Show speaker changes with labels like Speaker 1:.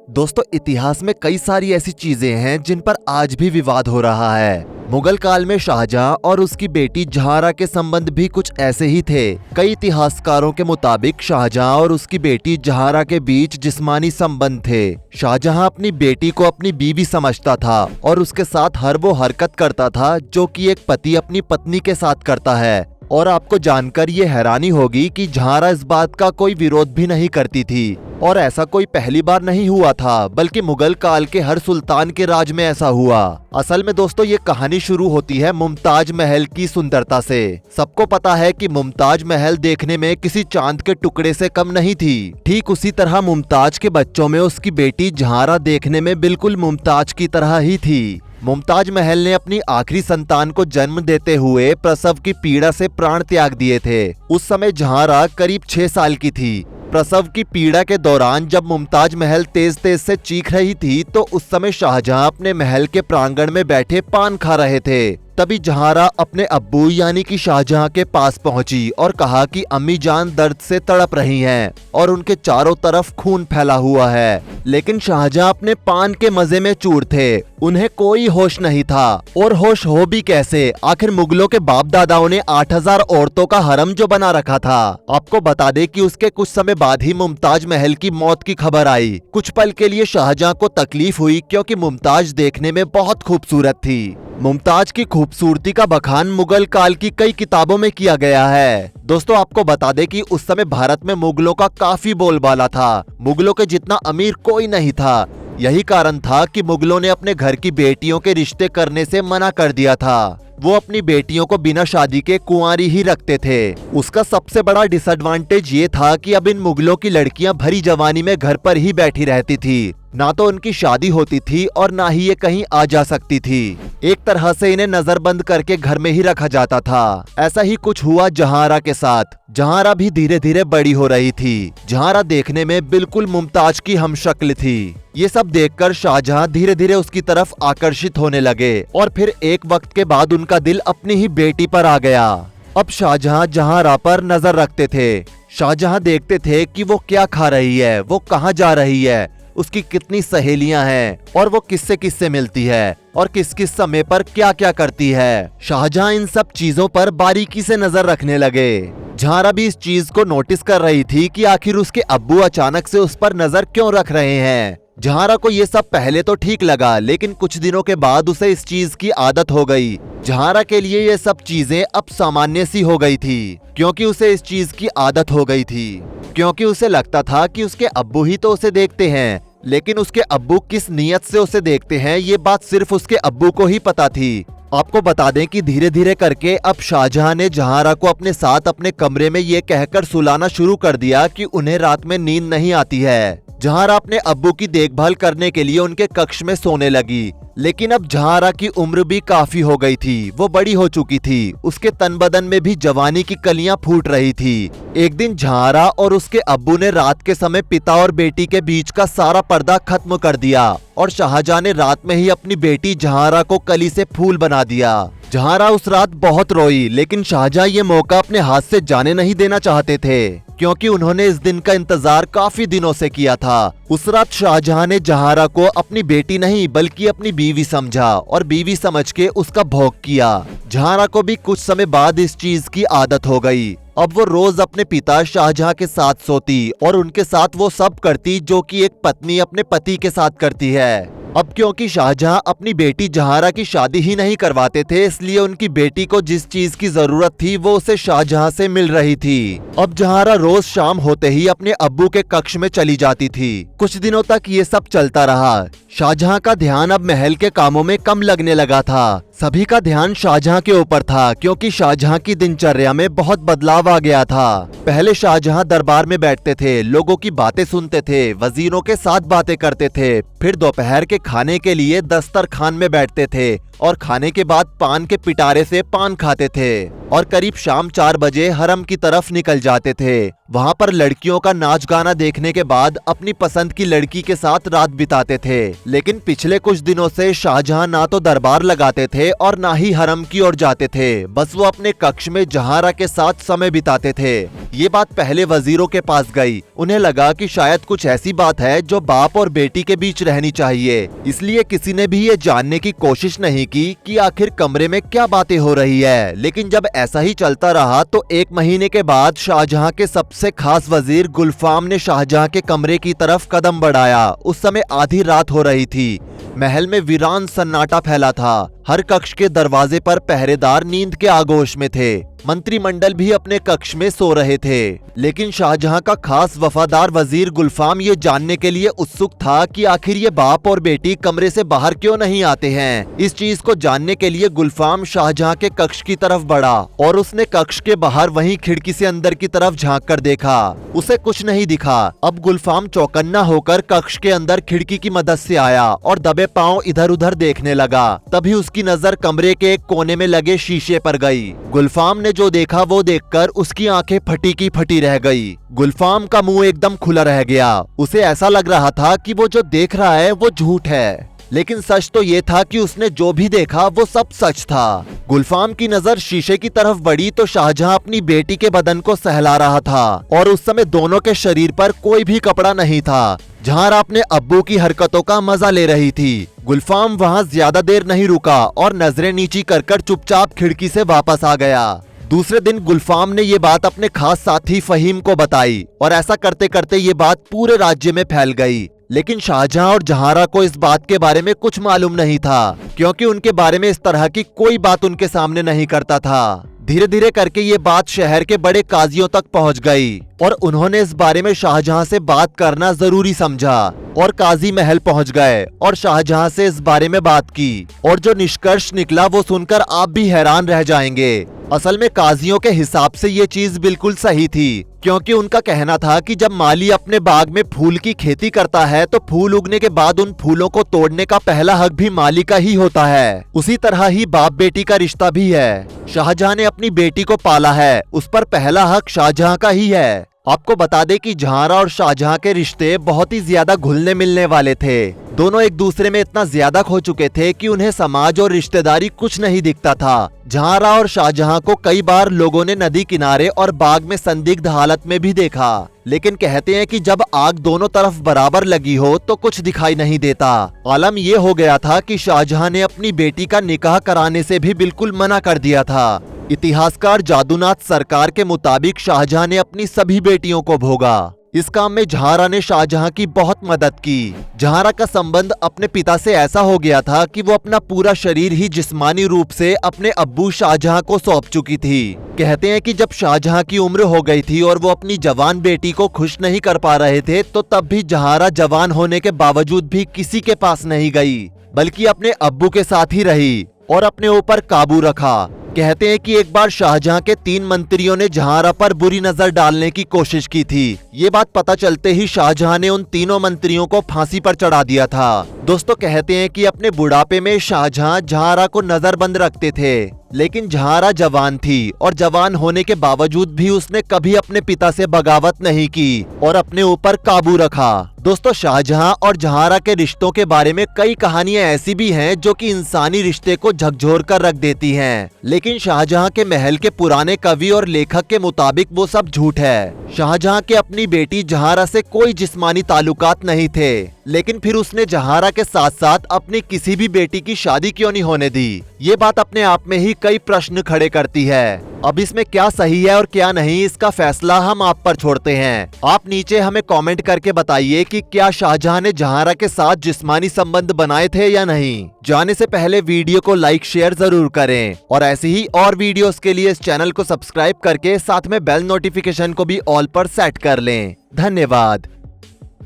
Speaker 1: दोस्तों, इतिहास में कई सारी ऐसी चीजें हैं जिन पर आज भी विवाद हो रहा है। मुगल काल में शाहजहां और उसकी बेटी जहांरा के संबंध भी कुछ ऐसे ही थे। कई इतिहासकारों के मुताबिक शाहजहां और उसकी बेटी जहांरा के बीच जिस्मानी संबंध थे। शाहजहां अपनी बेटी को अपनी बीवी समझता था और उसके साथ हर वो हरकत करता था जो कि एक पति अपनी पत्नी के साथ करता है। और आपको जानकर ये हैरानी होगी कि जहांरा इस बात का कोई विरोध भी नहीं करती थी। और ऐसा कोई पहली बार नहीं हुआ था, बल्कि मुगल काल के हर सुल्तान के राज में ऐसा हुआ। असल में दोस्तों, ये कहानी शुरू होती है मुमताज महल की सुंदरता से। सबको पता है कि मुमताज महल देखने में किसी चांद के टुकड़े से कम नहीं थी। ठीक उसी तरह मुमताज के बच्चों में उसकी बेटी जहांरा देखने में बिल्कुल मुमताज की तरह ही थी। मुमताज महल ने अपनी आखिरी संतान को जन्म देते हुए प्रसव की पीड़ा से प्राण त्याग दिए थे। उस समय जहांरा करीब 6 साल की थी। प्रसव की पीड़ा के दौरान जब मुमताज महल तेज तेज से चीख रही थी तो उस समय शाहजहां अपने महल के प्रांगण में बैठे पान खा रहे थे। तभी जहांरा अपने अब्बू यानी कि शाहजहां के पास पहुंची और कहा कि अम्मी जान दर्द से तड़प रही हैं और उनके चारों तरफ खून फैला हुआ है। लेकिन शाहजहां अपने पान के मजे में चूर थे। उन्हें कोई होश नहीं था। और होश हो भी कैसे, आखिर मुगलों के बाप दादाओं ने 8000 औरतों का हरम जो बना रखा था। आपको बता दें कि उसके कुछ समय बाद ही मुमताज महल की मौत की खबर आई। कुछ पल के लिए शाहजहां को तकलीफ हुई क्योंकि मुमताज देखने में बहुत खूबसूरत थी। मुमताज की खूबसूरती का बखान मुगल काल की कई किताबों में किया गया है। दोस्तों, आपको बता दें कि उस समय भारत में मुगलों का काफी बोलबाला था। मुगलों के जितना अमीर कोई नहीं था। यही कारण था कि मुगलों ने अपने घर की बेटियों के रिश्ते करने से मना कर दिया था। वो अपनी बेटियों को बिना शादी के कुंवारी ही रखते थे। उसका सबसे बड़ा डिसएडवांटेज ये था कि अब इन मुगलों की लड़कियां भरी जवानी में घर पर ही बैठी रहती थी। ना तो उनकी शादी होती थी और ना ही ये कहीं आ जा सकती थी। एक तरह से इन्हें नजरबंद करके घर में ही रखा जाता था। ऐसा ही कुछ हुआ जहांरा के साथ। जहांरा भी धीरे धीरे बड़ी हो रही थी। जहांरा देखने में बिल्कुल मुमताज की हमशक्ल थी। ये सब देखकर शाहजहां धीरे धीरे उसकी तरफ आकर्षित होने लगे और फिर एक वक्त के बाद उनका दिल अपनी ही बेटी पर आ गया। अब शाहजहां जहांरा पर नजर रखते थे। शाहजहां देखते थे कि वो क्या खा रही है, वो कहाँ जा रही है, उसकी कितनी सहेलियां हैं और वो किससे किससे मिलती है और किस किस समय पर क्या क्या करती है। शाहजहां इन सब चीजों पर बारीकी से नजर रखने लगे। जहांरा भी इस चीज को नोटिस कर रही थी कि आखिर उसके अब्बू अचानक से उस पर नजर क्यों रख रहे हैं। जहांरा को ये सब पहले तो ठीक लगा, लेकिन कुछ दिनों के बाद उसे इस चीज की आदत हो गई। जहांरा के लिए ये सब चीजें अब सामान्य सी हो गई थी, क्योंकि उसे इस चीज की आदत हो गई थी। क्योंकि उसे लगता था कि उसके अब्बू ही तो उसे देखते हैं, लेकिन उसके अब्बू किस नीयत से उसे देखते हैं ये बात सिर्फ उसके अब्बू को ही पता थी। आपको बता दें कि धीरे धीरे करके अब शाहजहां ने जहांरा को अपने साथ अपने कमरे में ये कहकर सुलाना शुरू कर दिया कि उन्हें रात में नींद नहीं आती है। जहांरा अपने अब्बू की देखभाल करने के लिए उनके कक्ष में सोने लगी। लेकिन अब जहांरा की उम्र भी काफी हो गई थी। वो बड़ी हो चुकी थी। उसके तन बदन में भी जवानी की कलियां फूट रही थी। एक दिन जहांरा और उसके अब्बू ने रात के समय पिता और बेटी के बीच का सारा पर्दा खत्म कर दिया और शाहजहां ने रात में ही अपनी बेटी जहांरा को कली से फूल बना दिया। जहांरा उस रात बहुत रोई, लेकिन शाहजहां ये मौका अपने हाथ से जाने नहीं देना चाहते थे, क्योंकि उन्होंने इस दिन का इंतजार काफी दिनों से किया था। उस रात शाहजहां ने जहांरा को अपनी बेटी नहीं बल्कि अपनी बीवी समझा और बीवी समझ के उसका भोग किया। जहांरा को भी कुछ समय बाद इस चीज की आदत हो गई। अब वो रोज अपने पिता शाहजहां के साथ सोती और उनके साथ वो सब करती जो कि एक पत्नी अपने पति के साथ करती है। अब क्योंकि शाहजहां अपनी बेटी जहांरा की शादी ही नहीं करवाते थे, इसलिए उनकी बेटी को जिस चीज की जरूरत थी वो उसे शाहजहां से मिल रही थी। अब जहांरा रोज शाम होते ही अपने अब्बू के कक्ष में चली जाती थी। कुछ दिनों तक ये सब चलता रहा। शाहजहां का ध्यान अब महल के कामों में कम लगने लगा था। सभी का ध्यान शाहजहां के ऊपर था, क्योंकि शाहजहां की दिनचर्या में बहुत बदलाव आ गया था। पहले शाहजहां दरबार में बैठते थे, लोगों की बातें सुनते थे, वजीरों के साथ बातें करते थे, फिर दोपहर के खाने के लिए दस्तरखान में बैठते थे और खाने के बाद पान के पिटारे से पान खाते थे और करीब शाम 4 बजे हरम की तरफ निकल जाते थे। वहां पर लड़कियों का नाच गाना देखने के बाद अपनी पसंद की लड़की के साथ रात बिताते थे। लेकिन पिछले कुछ दिनों से शाहजहां ना तो दरबार लगाते थे और ना ही हरम की ओर जाते थे, बस वो अपने कक्ष में जहारा के साथ समय बिताते थे। ये बात पहले वजीरों के पास गई। उन्हें लगा कि शायद कुछ ऐसी बात है जो बाप और बेटी के बीच रहनी चाहिए, इसलिए किसी ने भी ये जानने की कोशिश नहीं की कि आखिर कमरे में क्या बातें हो रही है। लेकिन जब ऐसा ही चलता रहा तो 1 महीने के बाद शाहजहां के सबसे खास वजीर गुलफाम ने शाहजहां के कमरे की तरफ कदम बढ़ाया। उस समय आधी रात हो रही थी। महल में वीरान सन्नाटा फैला था। हर कक्ष के दरवाजे पर पहरेदार नींद के आगोश में थे। मंत्रिमंडल भी अपने कक्ष में सो रहे थे। लेकिन शाहजहां का खास वफादार वजीर गुलफाम ये जानने के लिए उत्सुक था कि आखिर ये बाप और बेटी कमरे से बाहर क्यों नहीं आते हैं। इस चीज को जानने के लिए गुलफाम शाहजहां के कक्ष की तरफ बढ़ा और उसने कक्ष के बाहर वहीं खिड़की से अंदर की तरफ झांक कर देखा। उसे कुछ नहीं दिखा। अब गुलफाम चौकन्ना होकर कक्ष के अंदर खिड़की की मदद से आया और दबे पांव इधर उधर देखने लगा। तभी उसकी नजर कमरे के एक कोने में लगे शीशे पर गई। गुलफाम ने जो देखा वो देखकर उसकी आंखें फटी की फटी रह गई। गुलफाम का मुंह एकदम खुला रह गया। उसे ऐसा लग रहा था कि वो जो देख रहा है वो झूठ है, लेकिन सच तो ये था कि उसने जो भी देखा वो सब सच था। गुलफाम की नजर शीशे की तरफ बढ़ी तो शाहजहां अपनी बेटी के बदन को सहला रहा था और उस समय दोनों के शरीर पर कोई भी कपड़ा नहीं था। जहारा अपने अब्बू की हरकतों का मजा ले रही थी। गुलफाम वहां ज्यादा देर नहीं रुका और नजरें नीची कर चुपचाप खिड़की से वापस आ गया। दूसरे दिन गुलफाम ने ये बात अपने खास साथी फहीम को बताई और ऐसा करते करते ये बात पूरे राज्य में फैल गई। लेकिन शाहजहां और जहारा को इस बात के बारे में कुछ मालूम नहीं था, क्योंकि उनके बारे में इस तरह की कोई बात उनके सामने नहीं करता था। धीरे धीरे करके ये बात शहर के बड़े काजियों तक पहुंच गई और उन्होंने इस बारे में शाहजहां से बात करना जरूरी समझा और काजी महल पहुंच गए और शाहजहां से इस बारे में बात की और जो निष्कर्ष निकला वो सुनकर आप भी हैरान रह जाएंगे। असल में काजियों के हिसाब से ये चीज बिल्कुल सही थी, क्योंकि उनका कहना था कि जब माली अपने बाग में फूल की खेती करता है तो फूल उगने के बाद उन फूलों को तोड़ने का पहला हक भी माली का ही होता है। उसी तरह ही बाप बेटी का रिश्ता भी है। शाहजहां ने अपनी बेटी को पाला है, उस पर पहला हक शाहजहां का ही है। आपको बता दें कि जहारा और शाहजहां के रिश्ते बहुत ही ज्यादा घुलने मिलने वाले थे। दोनों एक दूसरे में इतना ज्यादा खो चुके थे कि उन्हें समाज और रिश्तेदारी कुछ नहीं दिखता था। जहारा और शाहजहां को कई बार लोगों ने नदी किनारे और बाग में संदिग्ध हालत में भी देखा, लेकिन कहते हैं कि जब आग दोनों तरफ बराबर लगी हो तो कुछ दिखाई नहीं देता। आलम ये हो गया था कि शाहजहां ने अपनी बेटी का निकाह कराने से भी बिल्कुल मना कर दिया था। इतिहासकार जादूनाथ सरकार के मुताबिक शाहजहां ने अपनी सभी बेटियों को भोगा। इस काम में जहारा ने शाहजहां की बहुत मदद की। जहारा का संबंध अपने पिता से ऐसा हो गया था कि वो अपना पूरा शरीर ही जिस्मानी रूप से अपने अब्बू शाहजहां को सौंप चुकी थी। कहते हैं कि जब शाहजहां की उम्र हो गई थी और वो अपनी जवान बेटी को खुश नहीं कर पा रहे थे तो तब भी जहारा जवान होने के बावजूद भी किसी के पास नहीं गई, बल्कि अपने अब्बू के साथ ही रही और अपने ऊपर काबू रखा। कहते हैं कि एक बार शाहजहां के 3 मंत्रियों ने जहारा पर बुरी नजर डालने की कोशिश की थी। ये बात पता चलते ही शाहजहां ने उन तीनों मंत्रियों को फांसी पर चढ़ा दिया था। दोस्तों कहते हैं कि अपने बुढ़ापे में शाहजहां जहारा को नजरबंद रखते थे, लेकिन जहारा जवान थी और जवान होने के बावजूद भी उसने कभी अपने पिता से बगावत नहीं की और अपने ऊपर काबू रखा। दोस्तों शाहजहां और जहारा के रिश्तों के बारे में कई कहानियां ऐसी भी हैं जो कि इंसानी रिश्ते को झकझोर कर रख देती हैं, लेकिन शाहजहां के महल के पुराने कवि और लेखक के मुताबिक वो सब झूठ है। शाहजहां के अपनी बेटी जहारा से कोई जिस्मानी ताल्लुकात नहीं थे, लेकिन फिर उसने जहारा के साथ साथ अपनी किसी भी बेटी की शादी क्यों नहीं होने दी? ये बात अपने आप में ही कई प्रश्न खड़े करती है। अब इसमें क्या सही है और क्या नहीं, इसका फैसला हम आप पर छोड़ते हैं। आप नीचे हमें कमेंट करके बताइए कि क्या शाहजहां ने जहारा के साथ जिस्मानी संबंध बनाए थे या नहीं। जाने से पहले वीडियो को लाइक शेयर जरूर करें और ऐसी ही और वीडियोस के लिए इस चैनल को सब्सक्राइब करके साथ में बेल नोटिफिकेशन को भी ऑल पर सेट कर लें। धन्यवाद।